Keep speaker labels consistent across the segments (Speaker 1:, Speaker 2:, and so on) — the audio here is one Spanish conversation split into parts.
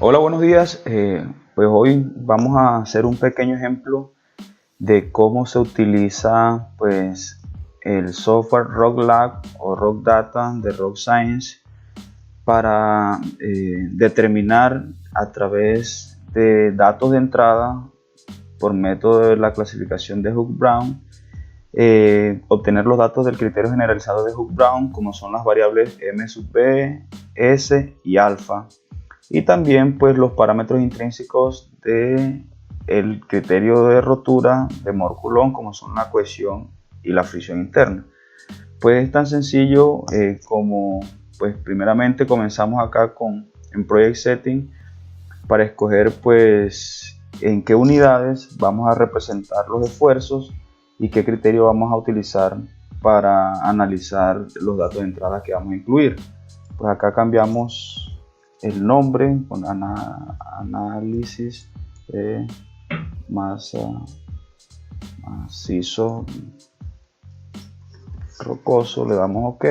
Speaker 1: Hola, buenos días. Pues hoy vamos a hacer un pequeño ejemplo de cómo se utiliza pues el software RockLab o RockData de RockScience para determinar a través de datos de entrada por método de la clasificación de Hooke-Brown, obtener los datos del criterio generalizado de Hooke-Brown, como son las variables m sub b, s y alfa, y también pues los parámetros intrínsecos de el criterio de rotura de Mohr-Coulomb, como son la cohesión y la fricción interna. Pues es tan sencillo como pues primeramente comenzamos acá en Project Setting para escoger pues en qué unidades vamos a representar los esfuerzos y qué criterio vamos a utilizar para analizar los datos de entrada que vamos a incluir. Pues acá cambiamos el nombre con análisis de masa macizo rocoso, le damos OK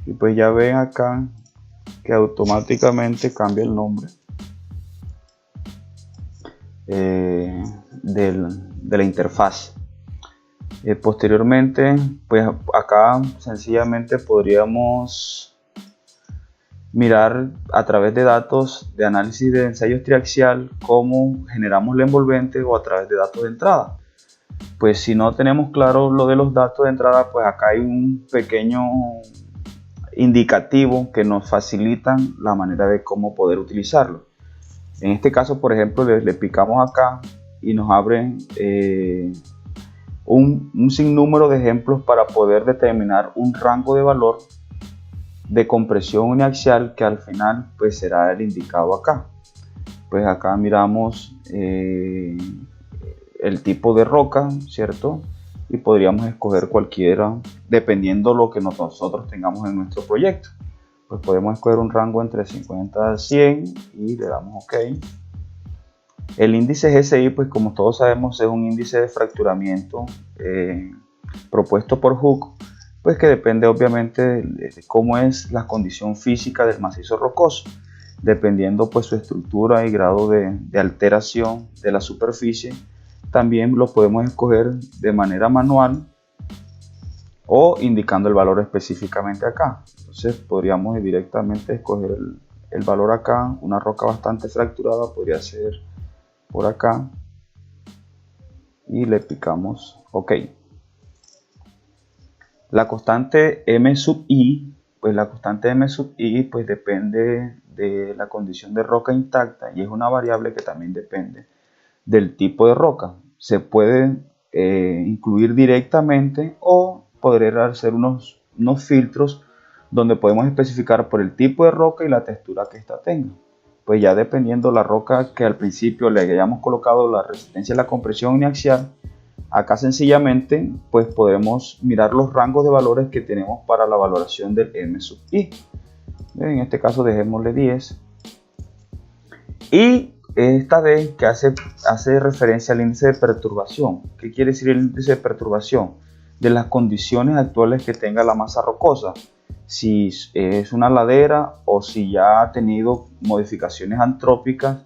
Speaker 1: y pues ya ven acá que automáticamente cambia el nombre de la interfaz. Posteriormente, pues acá sencillamente podríamos mirar a través de datos de análisis de ensayo triaxial cómo generamos la envolvente, o a través de datos de entrada. Pues si no tenemos claro lo de los datos de entrada, pues acá hay un pequeño indicativo que nos facilitan la manera de cómo poder utilizarlo. En este caso, por ejemplo, le picamos acá y nos abren un sinnúmero de ejemplos para poder determinar un rango de valor de compresión uniaxial, que al final pues será el indicado acá. Pues acá miramos el tipo de roca, ¿cierto? Y podríamos escoger cualquiera dependiendo lo que nosotros tengamos en nuestro proyecto. Pues podemos escoger un rango entre 50 a 100 y le damos OK. El índice GSI, pues como todos sabemos, es un índice de fracturamiento propuesto por Hooke, pues que depende obviamente de cómo es la condición física del macizo rocoso, dependiendo pues su estructura y grado de alteración de la superficie. También lo podemos escoger de manera manual o indicando el valor específicamente acá. Entonces podríamos directamente escoger el valor acá. Una roca bastante fracturada podría ser por acá y le picamos OK. La constante m sub i, pues la constante m sub i pues depende de la condición de roca intacta y es una variable que también depende del tipo de roca. Se puede incluir directamente o poder hacer unos filtros donde podemos especificar por el tipo de roca y la textura que ésta tenga. Pues ya dependiendo la roca que al principio le hayamos colocado la resistencia a la compresión uniaxial, acá sencillamente pues podemos mirar los rangos de valores que tenemos para la valoración del m sub i. En este caso dejémosle 10. Y esta vez que hace referencia al índice de perturbación. ¿Qué quiere decir el índice de perturbación? De las condiciones actuales que tenga la masa rocosa. Si es una ladera o si ya ha tenido modificaciones antrópicas,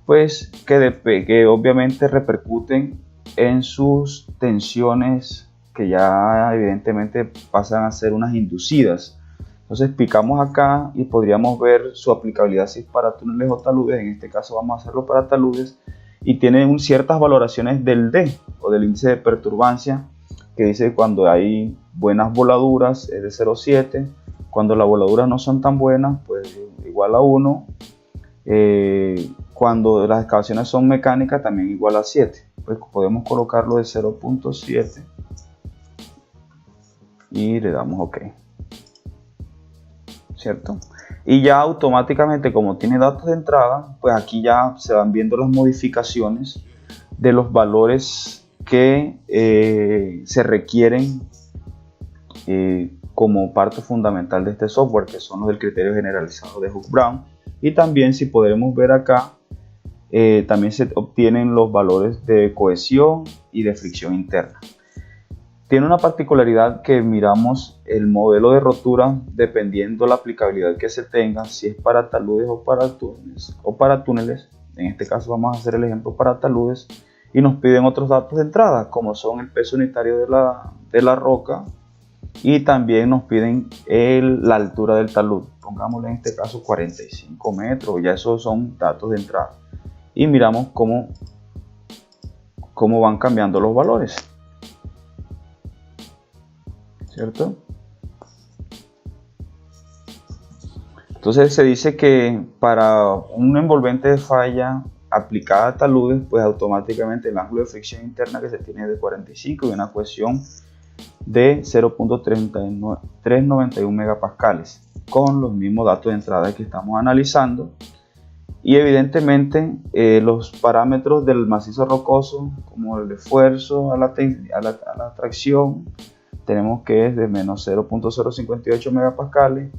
Speaker 1: pues que obviamente repercuten en sus tensiones, que ya evidentemente pasan a ser unas inducidas. Entonces picamos acá y podríamos ver su aplicabilidad si es para túneles o taludes. En este caso vamos a hacerlo para taludes y tiene ciertas valoraciones del D o del índice de perturbancia, que dice que cuando hay buenas voladuras es de 0,7, cuando las voladuras no son tan buenas pues igual a 1, cuando las excavaciones son mecánicas también igual a 7. Pues podemos colocarlo de 0,7 y le damos OK, ¿cierto? Y ya automáticamente, como tiene datos de entrada, pues aquí ya se van viendo las modificaciones de los valores que se requieren como parte fundamental de este software, que son los del criterio generalizado de Hooke-Brown. Y también, si podemos ver acá, también se obtienen los valores de cohesión y de fricción interna. Tiene una particularidad que miramos el modelo de rotura dependiendo la aplicabilidad que se tenga, si es para taludes o para túneles. En este caso vamos a hacer el ejemplo para taludes y nos piden otros datos de entrada como son el peso unitario de la roca y también nos piden la altura del talud. Pongámosle en este caso 45 metros, ya esos son datos de entrada y miramos cómo van cambiando los valores. ¿Cierto? Entonces se dice que para un envolvente de falla aplicada a taludes, pues automáticamente el ángulo de fricción interna que se tiene es de 45 y una cohesión de 0.391 megapascales con los mismos datos de entrada que estamos analizando. Y evidentemente los parámetros del macizo rocoso, como el esfuerzo a la tracción, tenemos que es de menos 0.058 megapascales,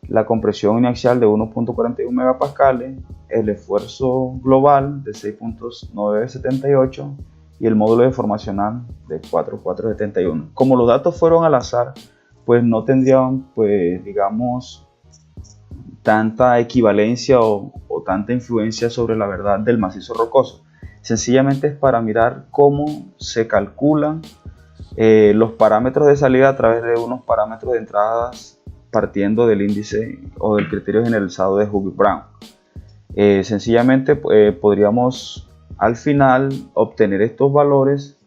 Speaker 1: la compresión uniaxial de 1.41 megapascales, el esfuerzo global de 6.978 y el módulo deformacional de 4.471. Como los datos fueron al azar, pues no tendrían, pues digamos, tanta equivalencia o tanta influencia sobre la verdad del macizo rocoso. Sencillamente es para mirar cómo se calculan los parámetros de salida a través de unos parámetros de entradas partiendo del índice o del criterio generalizado de Hughes-Brown. Sencillamente podríamos al final obtener estos valores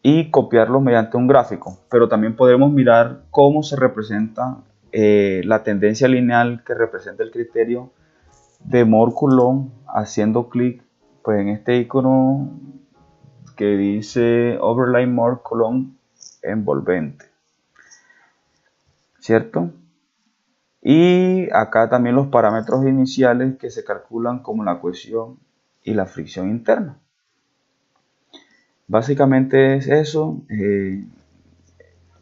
Speaker 1: y copiarlos mediante un gráfico, pero también podemos mirar cómo se representa la tendencia lineal que representa el criterio de Moore-Coulomb haciendo clic pues, en este icono que dice Overlay Moore-Coulomb envolvente, ¿cierto? Y acá también los parámetros iniciales que se calculan como la cohesión y la fricción interna. Básicamente es eso.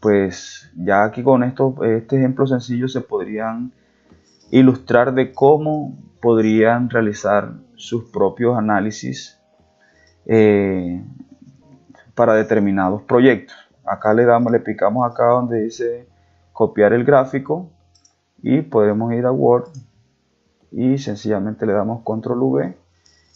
Speaker 1: Pues ya aquí con este ejemplo sencillo se podrían ilustrar de cómo podrían realizar sus propios análisis para determinados proyectos. Acá le picamos acá donde dice copiar el gráfico y podemos ir a Word y sencillamente le damos Control V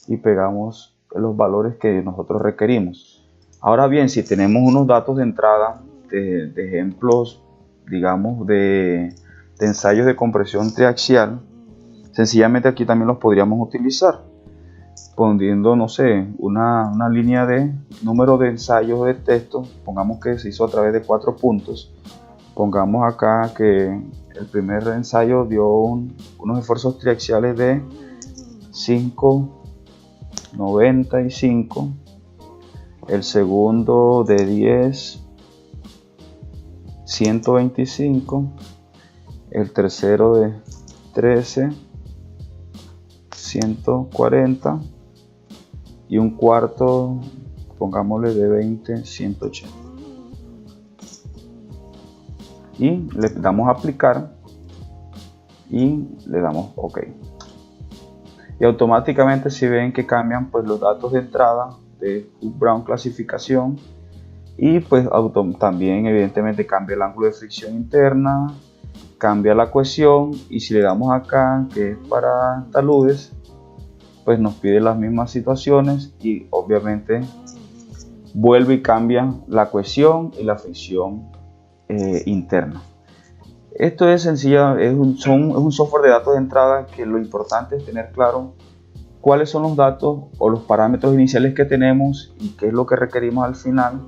Speaker 1: y pegamos los valores que nosotros requerimos. Ahora bien, si tenemos unos datos de entrada de ejemplos, digamos, de ensayos de compresión triaxial, sencillamente aquí también los podríamos utilizar poniendo, no sé, una línea de número de ensayos de texto. Pongamos que se hizo a través de 4 puntos. Pongamos acá que el primer ensayo dio unos esfuerzos triaxiales de 5.95, el segundo de 10, 125, el tercero de 13, 140 y un cuarto, pongámosle de 20, 180. Y le damos a aplicar y le damos OK. Y automáticamente, si ven que cambian pues los datos de entrada de Hughes-Brown clasificación, y pues también evidentemente cambia el ángulo de fricción interna, cambia la cohesión, y si le damos acá que es para taludes, pues nos pide las mismas situaciones y obviamente vuelve y cambia la cohesión y la fricción interna. Esto es sencillo, es un software de datos de entrada que lo importante es tener claro cuáles son los datos o los parámetros iniciales que tenemos y qué es lo que requerimos al final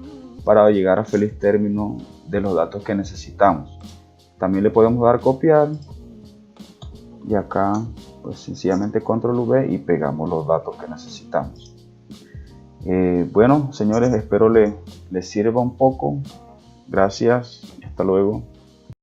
Speaker 1: para llegar a feliz término de los datos que necesitamos. También le podemos dar copiar y acá pues sencillamente Control V y pegamos los datos que necesitamos. Bueno, señores, espero les sirva un poco. Gracias y hasta luego.